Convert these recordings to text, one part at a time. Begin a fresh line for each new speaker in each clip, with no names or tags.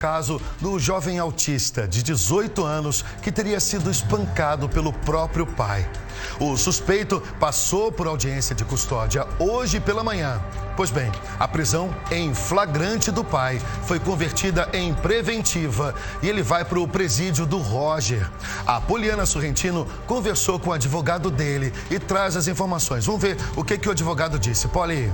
Caso do jovem autista de 18 anos que teria sido espancado pelo próprio pai. O suspeito passou por audiência de custódia hoje pela manhã. Pois bem, a prisão em flagrante do pai foi convertida em preventiva e ele vai para o presídio do Roger. A Poliana Sorrentino conversou com o advogado dele e traz as informações. Vamos ver o que o advogado disse. Poli.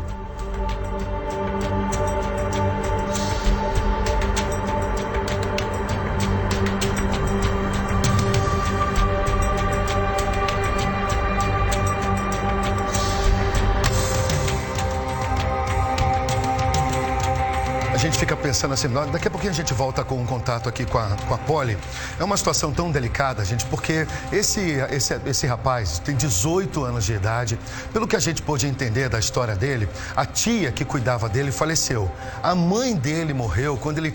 A gente fica pensando assim, daqui a pouquinho a gente volta com um contato aqui com a Poli. É uma situação tão delicada, gente, porque esse rapaz tem 18 anos de idade. Pelo que a gente pôde entender da história dele, a tia que cuidava dele faleceu. A mãe dele morreu quando ele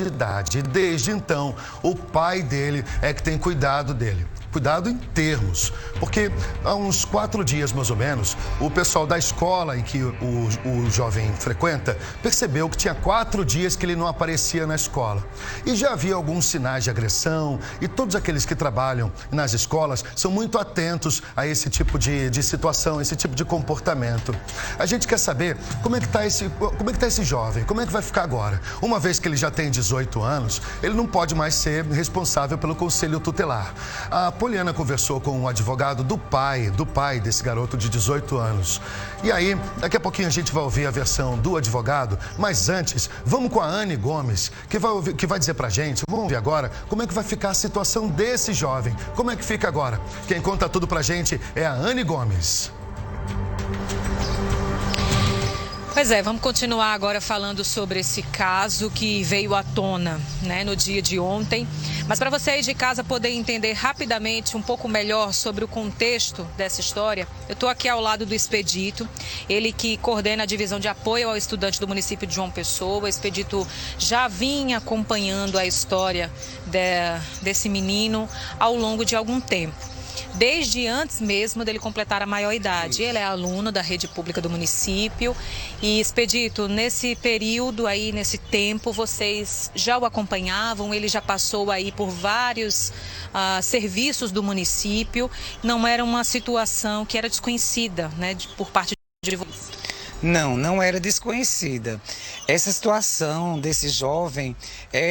tinha idade. E desde então, o pai dele é que tem cuidado dele. Cuidado em termos, porque há uns 4 dias, mais ou menos, o pessoal da escola em que o jovem frequenta percebeu que tinha 4 dias que ele não aparecia na escola. E já havia alguns sinais de agressão e todos aqueles que trabalham nas escolas são muito atentos a esse tipo de situação, esse tipo de comportamento. A gente quer saber como é que tá esse jovem, como é que vai ficar agora? Uma vez que ele já tem 18 anos, ele não pode mais ser responsável pelo conselho tutelar. A Poliana conversou com um advogado do pai desse garoto de 18 anos. E aí, daqui a pouquinho a gente vai ouvir a versão do advogado, mas antes, vamos com a Anne Gomes, que vai dizer pra gente, vamos ouvir agora, como é que vai ficar a situação desse jovem, como é que fica agora. Quem conta tudo pra gente é a Anne Gomes.
Pois é, vamos continuar agora falando sobre esse caso que veio à tona, no dia de ontem. Mas para você aí de casa poder entender rapidamente um pouco melhor sobre o contexto dessa história, eu estou aqui ao lado do Expedito, ele que coordena a divisão de apoio ao estudante do município de João Pessoa. O Expedito já vinha acompanhando a história desse menino ao longo de algum tempo. Desde antes mesmo dele completar a maioridade. Ele é aluno da rede pública do município. E, Expedito, nesse período aí, nesse tempo, vocês já o acompanhavam? Ele já passou aí por vários serviços do município. Não era uma situação que era desconhecida, por parte de vocês?
Não era desconhecida. Essa situação desse jovem,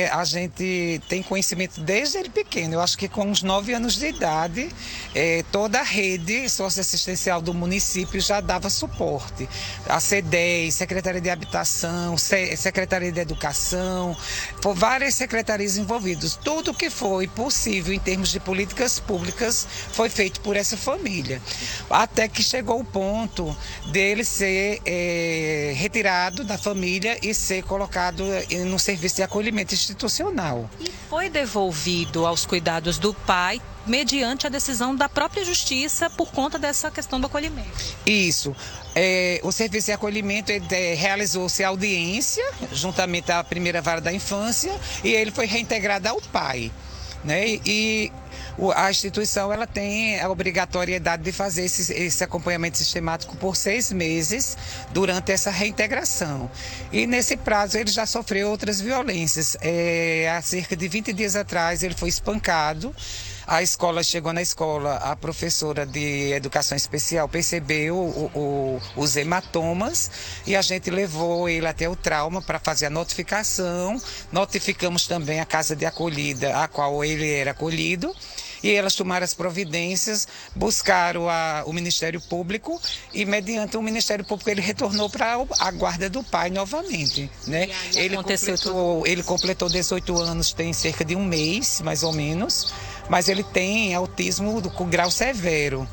a gente tem conhecimento desde ele pequeno. Eu acho que com uns 9 anos de idade, toda a rede socioassistencial do município já dava suporte. A CEDES, Secretaria de Habitação, Secretaria de Educação, por várias secretarias envolvidas. Tudo que foi possível em termos de políticas públicas foi feito por essa família. Até que chegou o ponto dele ser retirado da família e ser colocado no serviço de acolhimento institucional.
E foi devolvido aos cuidados do pai mediante a decisão da própria justiça por conta dessa questão do acolhimento.
Isso. O serviço de acolhimento realizou-se audiência juntamente à primeira vara da infância e ele foi reintegrado ao pai. E a instituição ela tem a obrigatoriedade de fazer esse acompanhamento sistemático por 6 meses durante essa reintegração. E nesse prazo ele já sofreu outras violências. Há cerca de 20 dias atrás ele foi espancado. A escola chegou na escola, a professora de educação especial percebeu os hematomas e a gente levou ele até o trauma para fazer a notificação. Notificamos também a casa de acolhida a qual ele era acolhido. E elas tomaram as providências, buscaram o Ministério Público e, mediante o Ministério Público, ele retornou para a guarda do pai novamente. Ele completou 18 anos, tem cerca de 1 mês, mais ou menos, mas ele tem autismo com grau severo.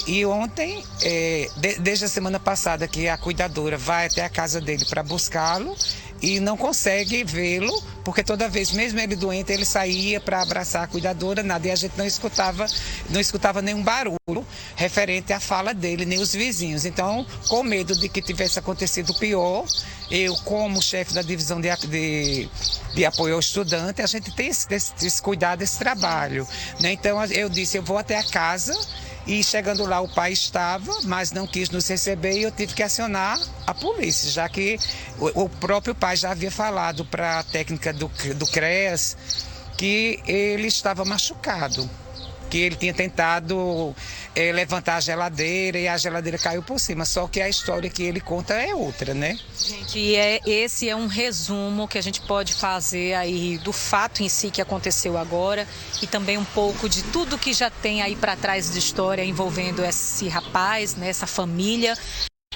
E ontem, desde a semana passada, que a cuidadora vai até a casa dele para buscá-lo e não consegue vê-lo, porque toda vez, mesmo ele doente, ele saía para abraçar a cuidadora, nada, e a gente não escutava nenhum barulho referente à fala dele, nem os vizinhos. Então, com medo de que tivesse acontecido pior, eu, como chefe da divisão de apoio ao estudante, a gente tem esse cuidado, esse trabalho. Então, eu disse, eu vou até a casa E chegando lá, o pai estava, mas não quis nos receber e eu tive que acionar a polícia, já que o próprio pai já havia falado para a técnica do CREAS que ele estava machucado, que ele tinha tentado levantar a geladeira e a geladeira caiu por cima. Só que a história que ele conta é outra, né?
Gente, esse é um resumo que a gente pode fazer aí do fato em si que aconteceu agora e também um pouco de tudo que já tem aí para trás de história envolvendo esse rapaz, né, essa família.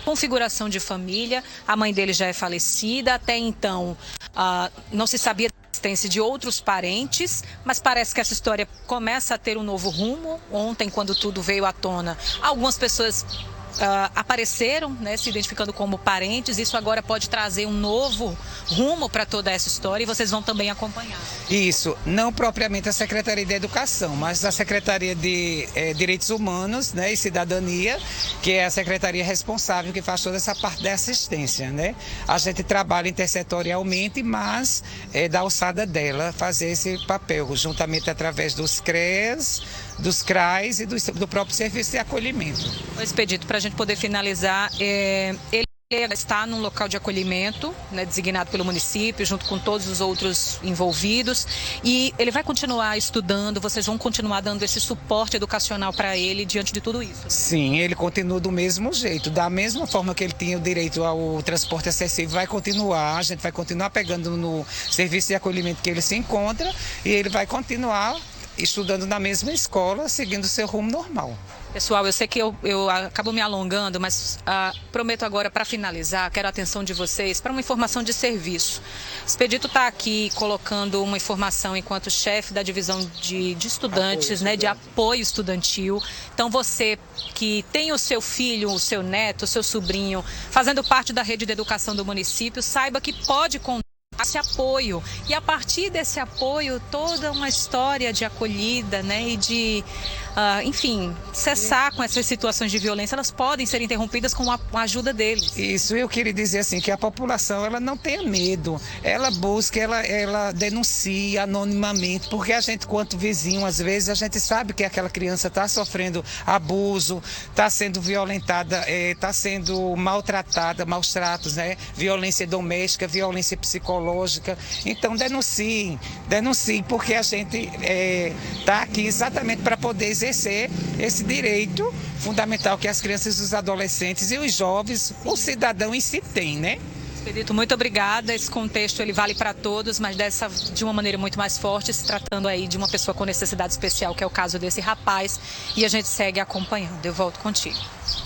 Configuração de família, a mãe dele já é falecida, até então não se sabia da existência de outros parentes, mas parece que essa história começa a ter um novo rumo. Ontem, quando tudo veio à tona, algumas pessoas apareceram, né, se identificando como parentes. Isso agora pode trazer um novo rumo para toda essa história e vocês vão também acompanhar.
Isso, não propriamente a Secretaria de Educação, mas a Secretaria de Direitos Humanos, né, e Cidadania, que é a secretaria responsável que faz toda essa parte da assistência, né? A gente trabalha intersetorialmente, mas é da alçada dela fazer esse papel, juntamente através dos CREAS, dos CRAs e do próprio Serviço de Acolhimento.
O Expedito, para a gente poder finalizar, ele está num local de acolhimento, né, designado pelo município, junto com todos os outros envolvidos, e ele vai continuar estudando, vocês vão continuar dando esse suporte educacional para ele diante de tudo isso?
Sim, ele continua do mesmo jeito, da mesma forma que ele tinha o direito ao transporte acessível, vai continuar, a gente vai continuar pegando no serviço de acolhimento que ele se encontra e ele vai continuar estudando na mesma escola, seguindo o seu rumo normal.
Pessoal, eu sei que eu acabo me alongando, mas prometo agora, para finalizar, quero a atenção de vocês para uma informação de serviço. O Expedito está aqui colocando uma informação enquanto chefe da divisão de estudantes, né, de apoio estudantil. Então, você que tem o seu filho, o seu neto, o seu sobrinho, fazendo parte da rede de educação do município, saiba que pode contar esse apoio, e a partir desse apoio toda uma história de acolhida, né, e de enfim, cessar com essas situações de violência. Elas podem ser interrompidas com a ajuda deles.
Isso, eu queria dizer assim, que a população, ela não tenha medo, ela busca, ela denuncia anonimamente, porque a gente, quanto vizinho, às vezes a gente sabe que aquela criança está sofrendo abuso, está sendo violentada, está sendo maltratada, maus tratos, né, violência doméstica, violência psicológica. Então denunciem, porque a gente está aqui exatamente para poder exercer esse direito fundamental que as crianças, os adolescentes e os jovens, o cidadão em si tem, né?
Expedito, muito obrigada. Esse contexto ele vale para todos, mas de uma maneira muito mais forte, se tratando aí de uma pessoa com necessidade especial, que é o caso desse rapaz, e a gente segue acompanhando. Eu volto contigo.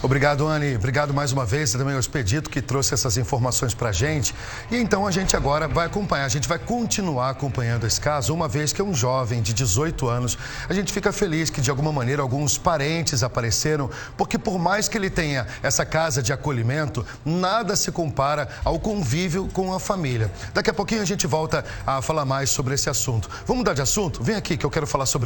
Obrigado, Anne. Obrigado mais uma vez também ao Expedito que trouxe essas informações para a gente. E então a gente agora vai acompanhar, a gente vai continuar acompanhando esse caso, uma vez que é um jovem de 18 anos. A gente fica feliz que de alguma maneira alguns parentes apareceram, porque por mais que ele tenha essa casa de acolhimento, nada se compara ao convívio com a família. Daqui a pouquinho a gente volta a falar mais sobre esse assunto. Vamos mudar de assunto? Vem aqui que eu quero falar sobre